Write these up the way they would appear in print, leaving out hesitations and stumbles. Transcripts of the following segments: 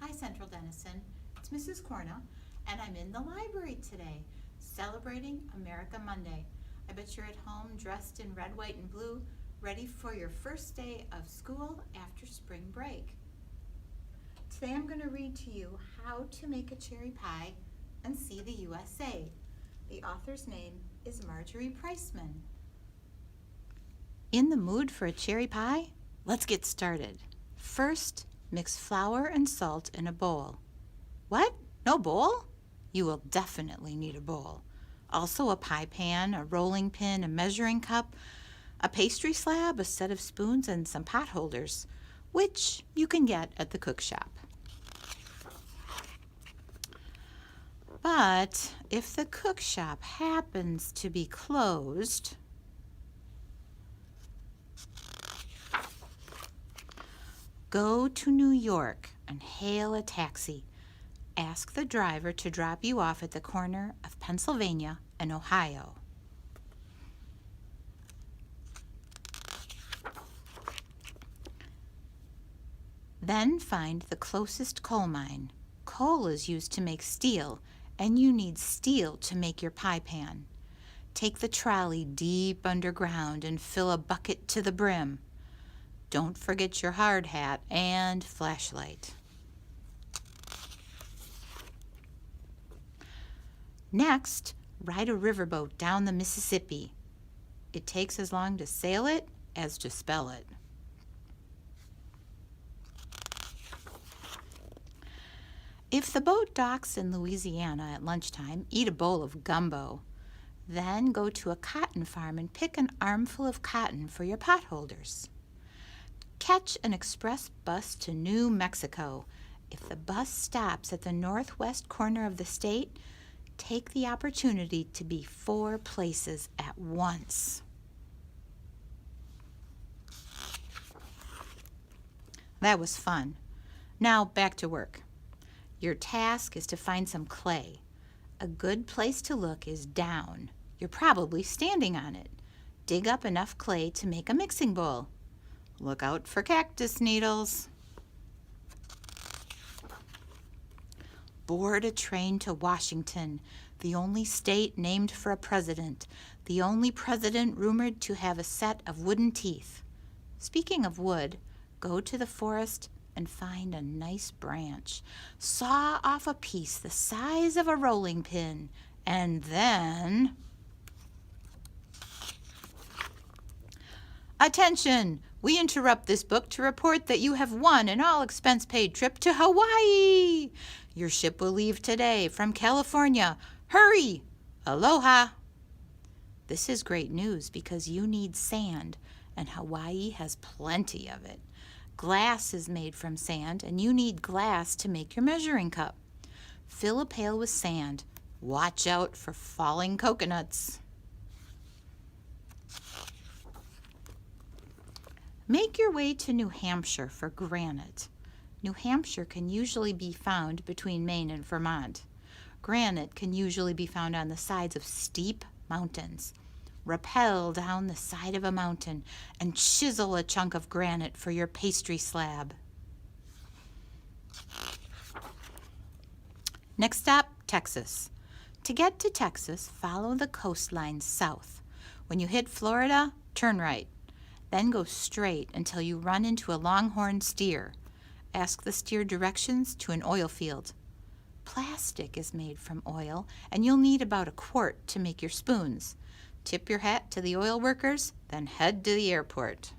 Hi, Central Denison. It's Mrs. Corna, and I'm in the library today, celebrating America Monday. I bet you're at home dressed in red, white, and blue, ready for your first day of school after spring break. Today I'm going to read to you How to Make a Cherry Pie and See the USA. The author's name is Marjorie Priceman. In the mood for a cherry pie? Let's get started. First, mix flour and salt in a bowl. What? No bowl? You will definitely need a bowl. Also a pie pan, a rolling pin, a measuring cup, a pastry slab, a set of spoons, and some pot holders, which you can get at the cook shop. But if the cook shop happens to be closed, go to New York and hail a taxi. Ask the driver to drop you off at the corner of Pennsylvania and Ohio. Then find the closest coal mine. Coal is used to make steel, and you need steel to make your pie pan. Take the trolley deep underground and fill a bucket to the brim. Don't forget your hard hat and flashlight. Next, ride a riverboat down the Mississippi. It takes as long to sail it as to spell it. If the boat docks in Louisiana at lunchtime, eat a bowl of gumbo. Then go to a cotton farm and pick an armful of cotton for your pot holders. Catch an express bus to New Mexico. If the bus stops at the northwest corner of the state, take the opportunity to be 4 places at once. That was fun. Now back to work. Your task is to find some clay. A good place to look is down. You're probably standing on it. Dig up enough clay to make a mixing bowl. Look out for cactus needles. Board a train to Washington, the only state named for a president, the only president rumored to have a set of wooden teeth. Speaking of wood, go to the forest and find a nice branch. Saw off a piece the size of a rolling pin, and then... Attention! We interrupt this book to report that you have won an all-expense-paid trip to Hawaii. Your ship will leave today from California. Hurry! Aloha! This is great news because you need sand, and Hawaii has plenty of it. Glass is made from sand, and you need glass to make your measuring cup. Fill a pail with sand. Watch out for falling coconuts. Make your way to New Hampshire for granite. New Hampshire can usually be found between Maine and Vermont. Granite can usually be found on the sides of steep mountains. Rappel down the side of a mountain and chisel a chunk of granite for your pastry slab. Next stop, Texas. To get to Texas, follow the coastline south. When you hit Florida, turn right. Then go straight until you run into a longhorn steer. Ask the steer directions to an oil field. Plastic is made from oil, and you'll need about a quart to make your spoons. Tip your hat to the oil workers, then head to the airport.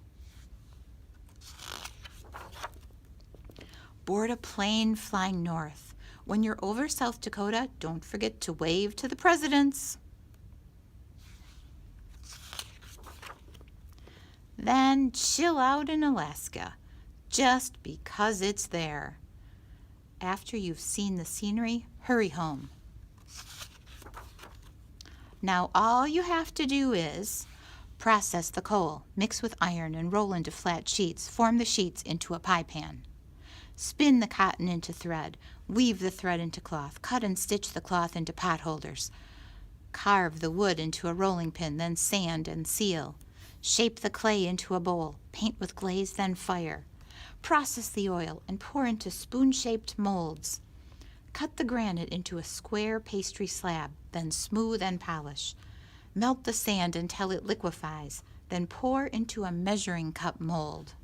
Board a plane flying north. When you're over South Dakota, don't forget to wave to the presidents. Then chill out in Alaska, just because it's there. After you've seen the scenery, hurry home. Now all you have to do is process the coal, mix with iron, and roll into flat sheets. Form the sheets into a pie pan. Spin the cotton into thread. Weave the thread into cloth. Cut and stitch the cloth into pot holders. Carve the wood into a rolling pin, then sand and seal. Shape the clay into a bowl. Paint with glaze, then fire. Process the oil and pour into spoon-shaped molds. Cut the granite into a square pastry slab, then smooth and polish. Melt the sand until it liquefies, then pour into a measuring cup mold.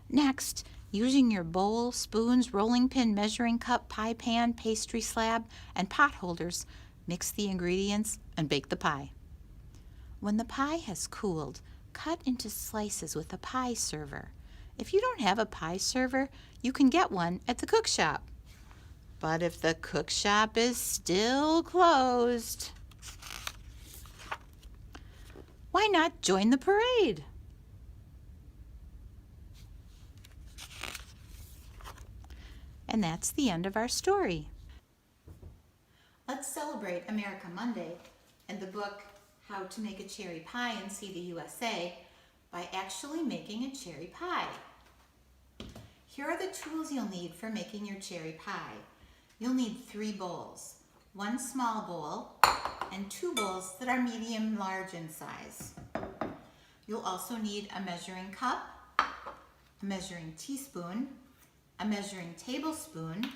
Next, using your bowl, spoons, rolling pin, measuring cup, pie pan, pastry slab, and pot holders, mix the ingredients and bake the pie. When the pie has cooled, cut into slices with a pie server. If you don't have a pie server, you can get one at the cook shop. But if the cook shop is still closed, why not join the parade? And that's the end of our story. Let's celebrate America Monday and the book How to Make a Cherry Pie and See the USA by actually making a cherry pie. Here are the tools you'll need for making your cherry pie. You'll need 3 bowls, 1 small bowl, and 2 bowls that are medium-large in size. You'll also need a measuring cup, a measuring teaspoon, a measuring tablespoon,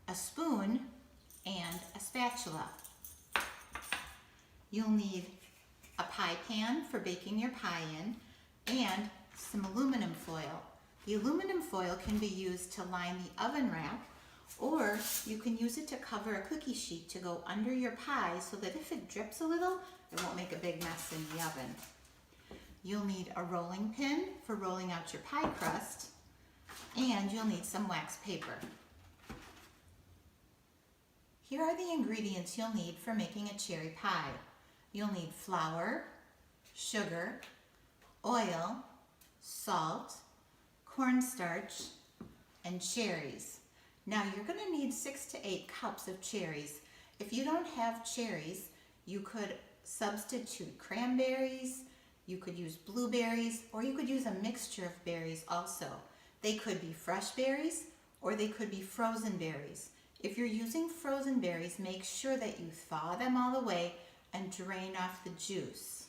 a spoon, and a spatula. You'll need a pie pan for baking your pie in and some aluminum foil. The aluminum foil can be used to line the oven rack, or you can use it to cover a cookie sheet to go under your pie so that if it drips a little, it won't make a big mess in the oven. You'll need a rolling pin for rolling out your pie crust, and you'll need some wax paper. Here are the ingredients you'll need for making a cherry pie. You'll need flour, sugar, oil, salt, cornstarch, and cherries. Now you're going to need 6 to 8 cups of cherries. If you don't have cherries, you could substitute cranberries, you could use blueberries, or you could use a mixture of berries also. They could be fresh berries or they could be frozen berries. If you're using frozen berries, make sure that you thaw them all the way and drain off the juice.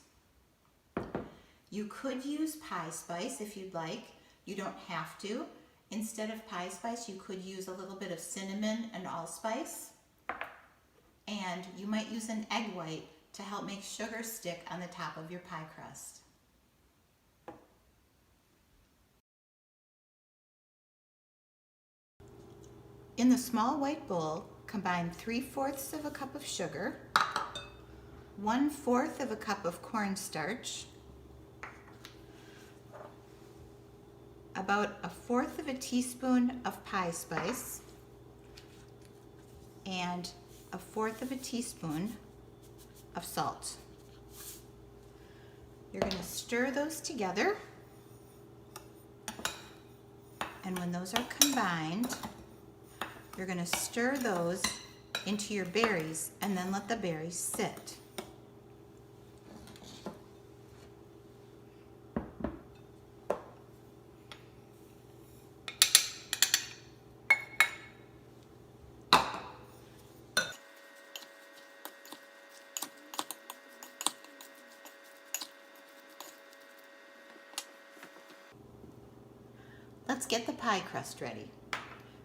You could use pie spice if you'd like. You don't have to. Instead of pie spice, you could use a little bit of cinnamon and allspice. And you might use an egg white to help make sugar stick on the top of your pie crust. In the small white bowl, combine 3/4 of a cup of sugar, 1/4 of a cup of cornstarch, about 1/4 of a teaspoon of pie spice, and 1/4 of a teaspoon of salt. You're going to stir those together, and when those are combined, you're going to stir those into your berries and then let the berries sit. Let's get the pie crust ready.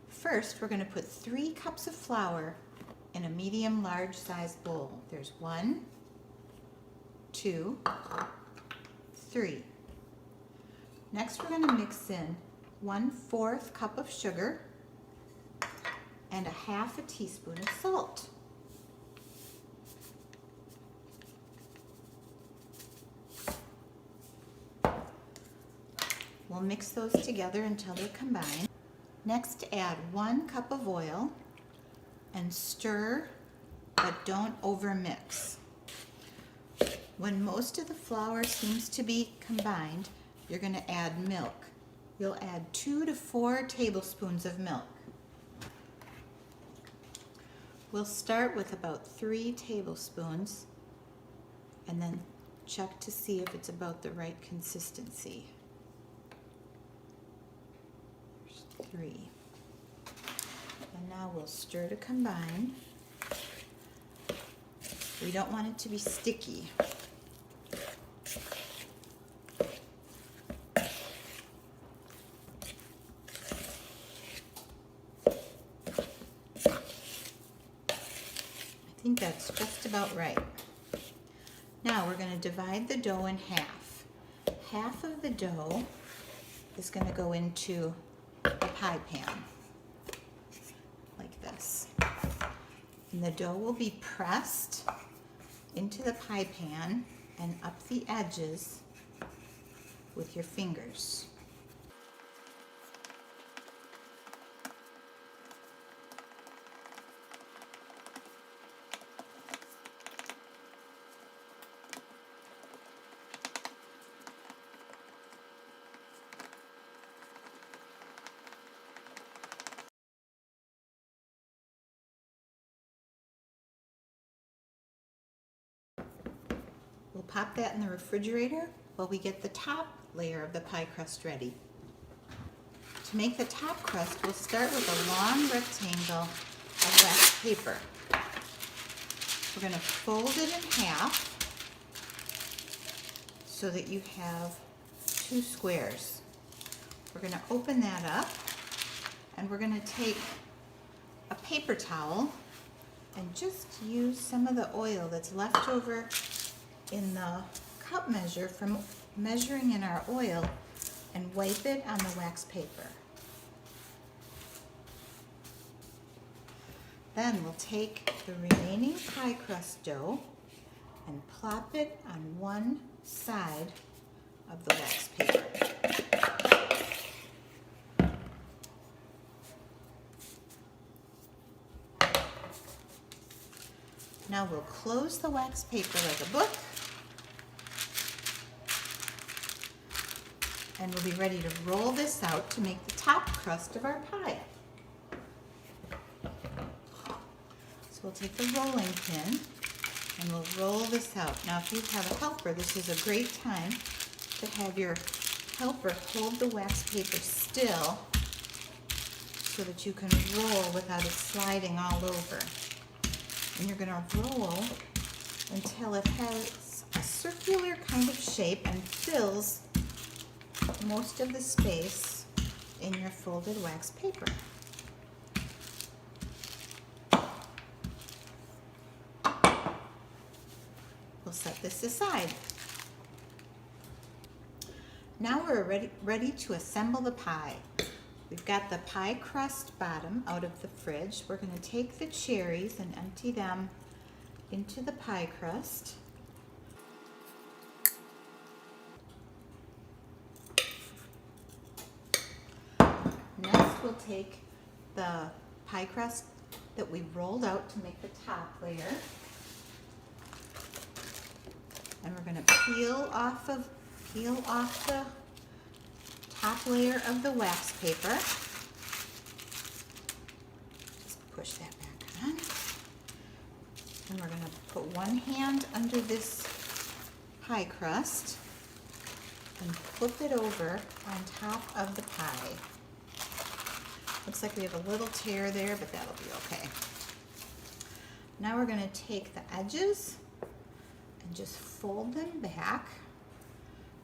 First, we're going to put 3 cups of flour in a medium-large sized bowl. There's 1, 2, 3. Next, we're going to mix in 1/4 cup of sugar and 1/2 teaspoon of salt. We'll mix those together until they combine. Next, add 1 cup of oil and stir, but don't overmix. When most of the flour seems to be combined, you're going to add milk. You'll add 2 to 4 tablespoons of milk. We'll start with about 3 tablespoons and then check to see if it's about the right consistency. 3. And now we'll stir to combine. We don't want it to be sticky. think that's just about right. Now we're going to divide the dough in half. Half of the dough is going to go into a pie pan, like this. And the dough will be pressed into the pie pan and up the edges with your fingers. We'll pop that in the refrigerator while we get the top layer of the pie crust ready. To make the top crust, we'll start with a long rectangle of wax paper. We're going to fold it in half so that you have two squares. We're going to open that up and we're going to take a paper towel and just use some of the oil that's left over in the cup measure from measuring in our oil and wipe it on the wax paper. Then we'll take the remaining pie crust dough and plop it on one side of the wax paper. Now we'll close the wax paper like a book, and we'll be ready to roll this out to make the top crust of our pie. So we'll take the rolling pin and we'll roll this out. Now if you have a helper, this is a great time to have your helper hold the wax paper still so that you can roll without it sliding all over. And you're going to roll until it has a circular kind of shape and fills most of the space in your folded wax paper. We'll set this aside. Now we're ready to assemble the pie. We've got the pie crust bottom out of the fridge. We're going to take the cherries and empty them into the pie crust. Next, we'll take the pie crust that we rolled out to make the top layer, and we're going to peel off the top layer of the wax paper. Just push that back on. And we're going to put one hand under this pie crust and flip it over on top of the pie. Looks like we have a little tear there, but that'll be okay. Now we're going to take the edges and just fold them back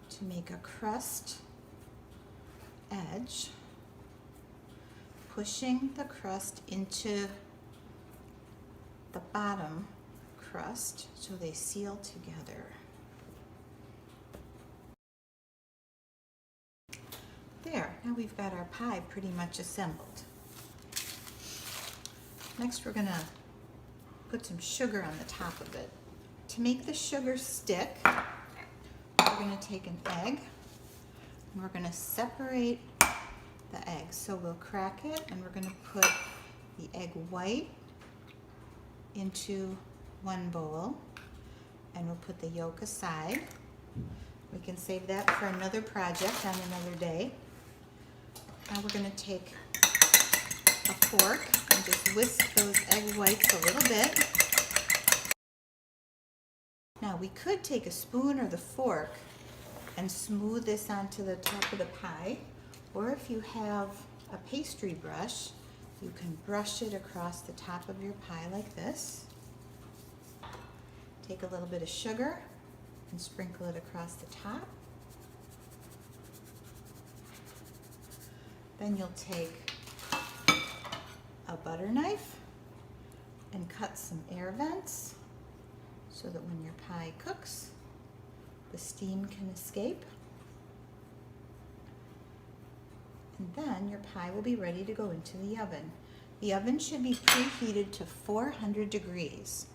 to make a crust edge, pushing the crust into the bottom crust so they seal together. There, now we've got our pie pretty much assembled. Next we're going to put some sugar on the top of it. To make the sugar stick, we're going to take an egg and we're going to separate the egg. So we'll crack it and we're going to put the egg white into one bowl and we'll put the yolk aside. We can save that for another project on another day. Now we're going to take a fork and just whisk those egg whites a little bit. Now we could take a spoon or the fork and smooth this onto the top of the pie, or if you have a pastry brush, you can brush it across the top of your pie like this. Take a little bit of sugar and sprinkle it across the top. Then you'll take a butter knife and cut some air vents so that when your pie cooks, the steam can escape. And then your pie will be ready to go into the oven. The oven should be preheated to 400 degrees.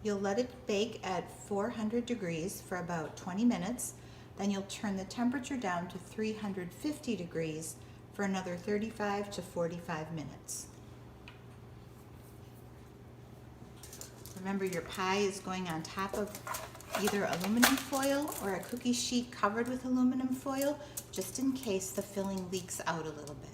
You'll let it bake at 400 degrees for about 20 minutes. Then you'll turn the temperature down to 350 degrees for another 35 to 45 minutes. Remember, your pie is going on top of either aluminum foil or a cookie sheet covered with aluminum foil, just in case the filling leaks out a little bit.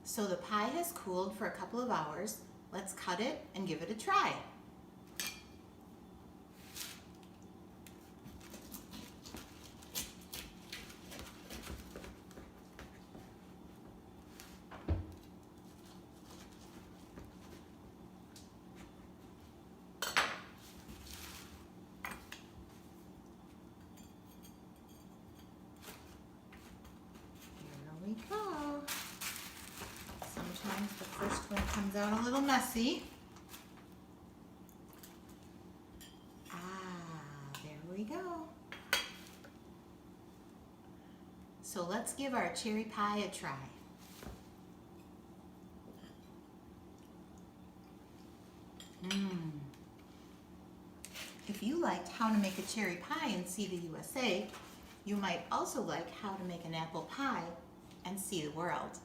So the pie has cooled for a couple of hours. Let's cut it and give it a try. Here we go. Sometimes the first one comes out a little messy. There we go. So let's give our cherry pie a try. If you liked how to make a cherry pie and see the USA, you might also like how to make an apple pie and see the world.